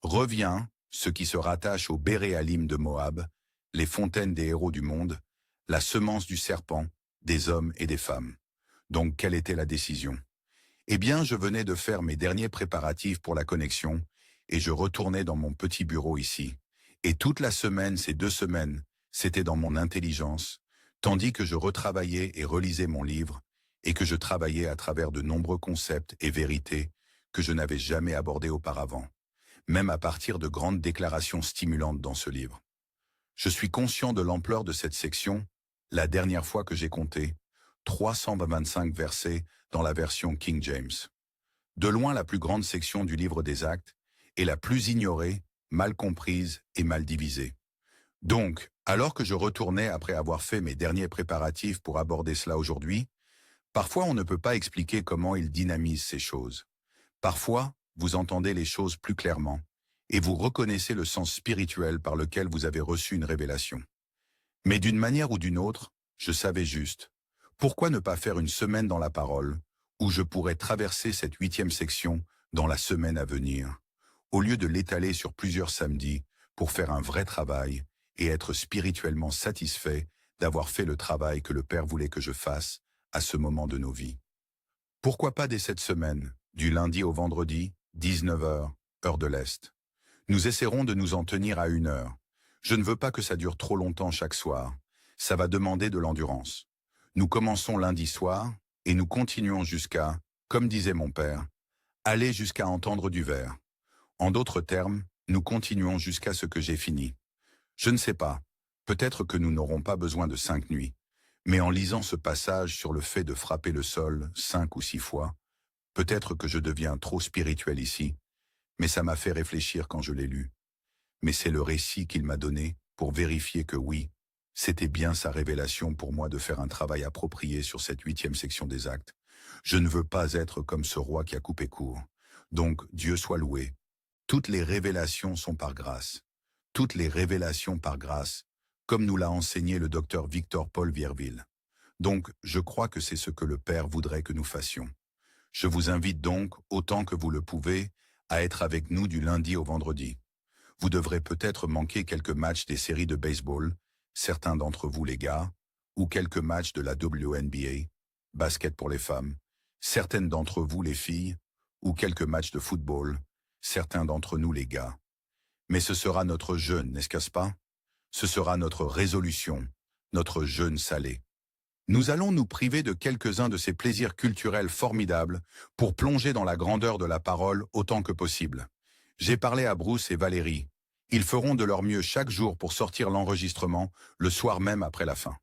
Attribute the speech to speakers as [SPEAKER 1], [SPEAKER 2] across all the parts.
[SPEAKER 1] revient ce qui se rattache au Béréalim de Moab, les fontaines des héros du monde, la semence du serpent, des hommes et des femmes. Donc, quelle était la décision? Eh bien, je venais de faire mes derniers préparatifs pour la connexion, et je retournais dans mon petit bureau ici. Et toute la semaine, ces 2 semaines, c'était dans mon intelligence, tandis que je retravaillais et relisais mon livre, et que je travaillais à travers de nombreux concepts et vérités que je n'avais jamais abordés auparavant, même à partir de grandes déclarations stimulantes dans ce livre. Je suis conscient de l'ampleur de cette section, la dernière fois que j'ai compté, 325 versets dans la version King James. De loin la plus grande section du livre des Actes, et la plus ignorée, mal comprise et mal divisée. Donc, alors que je retournais après avoir fait mes derniers préparatifs pour aborder cela aujourd'hui, parfois on ne peut pas expliquer comment il dynamise ces choses. Parfois, vous entendez les choses plus clairement, et vous reconnaissez le sens spirituel par lequel vous avez reçu une révélation. Mais d'une manière ou d'une autre, je savais juste, pourquoi ne pas faire une semaine dans la parole, où je pourrais traverser cette 8e section dans la semaine à venir, au lieu de l'étaler sur plusieurs samedis pour faire un vrai travail et être spirituellement satisfait d'avoir fait le travail que le Père voulait que je fasse à ce moment de nos vies. Pourquoi pas dès cette semaine, du lundi au vendredi, 19 heures, heure de l'Est. Nous essaierons de nous en tenir à 1 heure. Je ne veux pas que ça dure trop longtemps chaque soir. Ça va demander de l'endurance. Nous commençons lundi soir et nous continuons jusqu'à, comme disait mon père, aller jusqu'à entendre du verre. En d'autres termes, nous continuons jusqu'à ce que j'ai fini. Je ne sais pas, peut-être que nous n'aurons pas besoin de 5 nuits, mais en lisant ce passage sur le fait de frapper le sol 5 ou 6 fois, peut-être que je deviens trop spirituel ici, mais ça m'a fait réfléchir quand je l'ai lu. Mais c'est le récit qu'il m'a donné pour vérifier que oui, c'était bien sa révélation pour moi de faire un travail approprié sur cette 8e section des Actes. Je ne veux pas être comme ce roi qui a coupé court. Donc, Dieu soit loué. Toutes les révélations sont par grâce. Toutes les révélations par grâce, comme nous l'a enseigné le docteur Victor Paul Vierville. Donc, je crois que c'est ce que le Père voudrait que nous fassions. Je vous invite donc, autant que vous le pouvez, à être avec nous du lundi au vendredi. Vous devrez peut-être manquer quelques matchs des séries de baseball, certains d'entre vous les gars, ou quelques matchs de la WNBA, basket pour les femmes, certaines d'entre vous les filles, ou quelques matchs de football, certains d'entre nous les gars. Mais ce sera notre jeûne, n'est-ce pas? Ce sera notre résolution, notre jeûne salé. Nous allons nous priver de quelques-uns de ces plaisirs culturels formidables pour plonger dans la grandeur de la parole autant que possible. J'ai parlé à Bruce et Valérie. Ils feront de leur mieux chaque jour pour sortir l'enregistrement le soir même après la fin.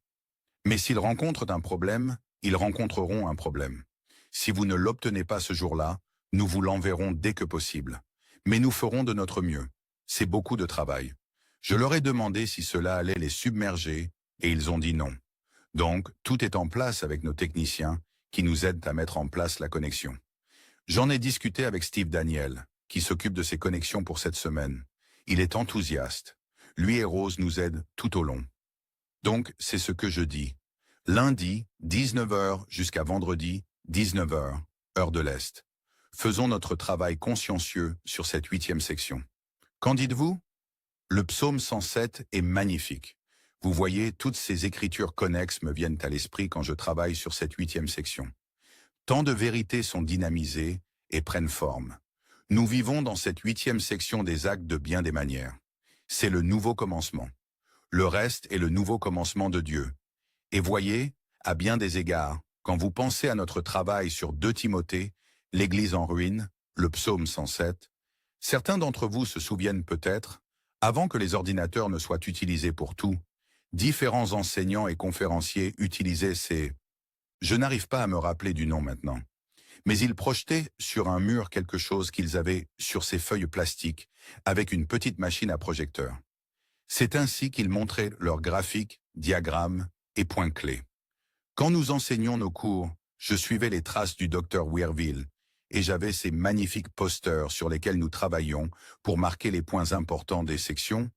[SPEAKER 1] Mais s'ils rencontrent un problème, ils rencontreront un problème. Si vous ne l'obtenez pas ce jour-là, nous vous l'enverrons dès que possible. Mais nous ferons de notre mieux. C'est beaucoup de travail. Je leur ai demandé si cela allait les submerger et ils ont dit non. Donc, tout est en place avec nos techniciens qui nous aident à mettre en place la connexion. J'en ai discuté avec Steve Daniel, qui s'occupe de ces connexions pour cette semaine. Il est enthousiaste. Lui et Rose nous aident tout au long. Donc, c'est ce que je dis. Lundi, 19 heures jusqu'à vendredi, 19 heures, heure de l'Est. Faisons notre travail consciencieux sur cette 8e section. Qu'en dites-vous? Le psaume 107 est magnifique. Vous voyez, toutes ces écritures connexes me viennent à l'esprit quand je travaille sur cette 8e section. Tant de vérités sont dynamisées et prennent forme. Nous vivons dans cette 8e section des Actes de bien des manières. C'est le nouveau commencement. Le reste est le nouveau commencement de Dieu. Et voyez, à bien des égards, quand vous pensez à notre travail sur 2 Timothée, l'Église en ruine, le psaume 107, certains d'entre vous se souviennent peut-être, avant que les ordinateurs ne soient utilisés pour tout, différents enseignants et conférenciers utilisaient ces... Je n'arrive pas à me rappeler du nom maintenant. Mais ils projetaient sur un mur quelque chose qu'ils avaient sur ces feuilles plastiques, avec une petite machine à projecteur. C'est ainsi qu'ils montraient leurs graphiques, diagrammes et points clés. Quand nous enseignions nos cours, je suivais les traces du docteur Weirville, et j'avais ces magnifiques posters sur lesquels nous travaillions pour marquer les points importants des sections,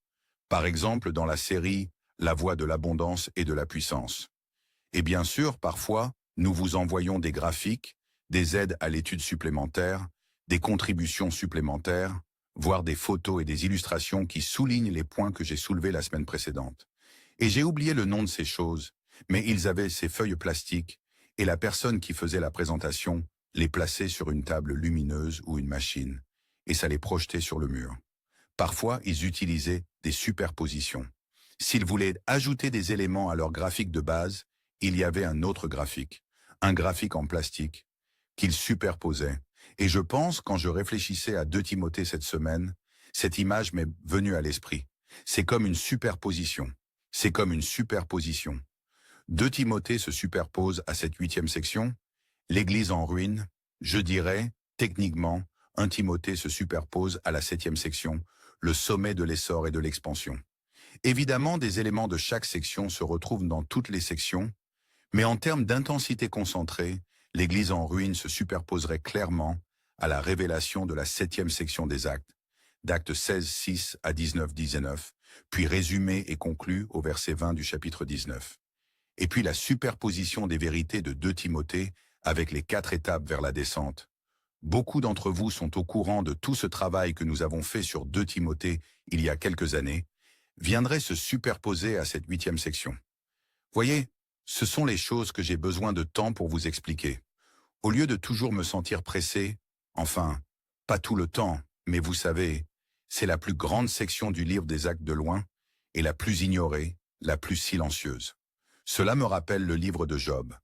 [SPEAKER 1] par exemple dans la série « La voie de l'abondance et de la puissance ». Et bien sûr, parfois, nous vous envoyons des graphiques, des aides à l'étude supplémentaire, des contributions supplémentaires, voir des photos et des illustrations qui soulignent les points que j'ai soulevés la semaine précédente. Et j'ai oublié le nom de ces choses, mais ils avaient ces feuilles plastiques, et la personne qui faisait la présentation les plaçait sur une table lumineuse ou une machine, et ça les projetait sur le mur. Parfois, ils utilisaient des superpositions. S'ils voulaient ajouter des éléments à leur graphique de base, il y avait un autre graphique, un graphique en plastique, qu'ils superposaient. Et je pense, quand je réfléchissais à 2 Timothée cette semaine, cette image m'est venue à l'esprit. C'est comme une superposition. C'est comme une superposition. 2 Timothée se superpose à cette 8e section. L'Église en ruine, je dirais, techniquement, 1 Timothée se superpose à la 7e section, le sommet de l'essor et de l'expansion. Évidemment, des éléments de chaque section se retrouvent dans toutes les sections, mais en termes d'intensité concentrée, l'Église en ruine se superposerait clairement à la révélation de la 7e section des Actes, d'Actes 16, 6 à 19, 19, puis résumée et conclue au verset 20 du chapitre 19. Et puis la superposition des vérités de 2 Timothée avec les 4 étapes vers la descente. Beaucoup d'entre vous sont au courant de tout ce travail que nous avons fait sur 2 Timothée il y a quelques années, viendrait se superposer à cette 8e section. Voyez, ce sont les choses que j'ai besoin de temps pour vous expliquer. Au lieu de toujours me sentir pressé, enfin, pas tout le temps, mais vous savez, c'est la plus grande section du livre des Actes de loin, et la plus ignorée, la plus silencieuse. Cela me rappelle le livre de Job.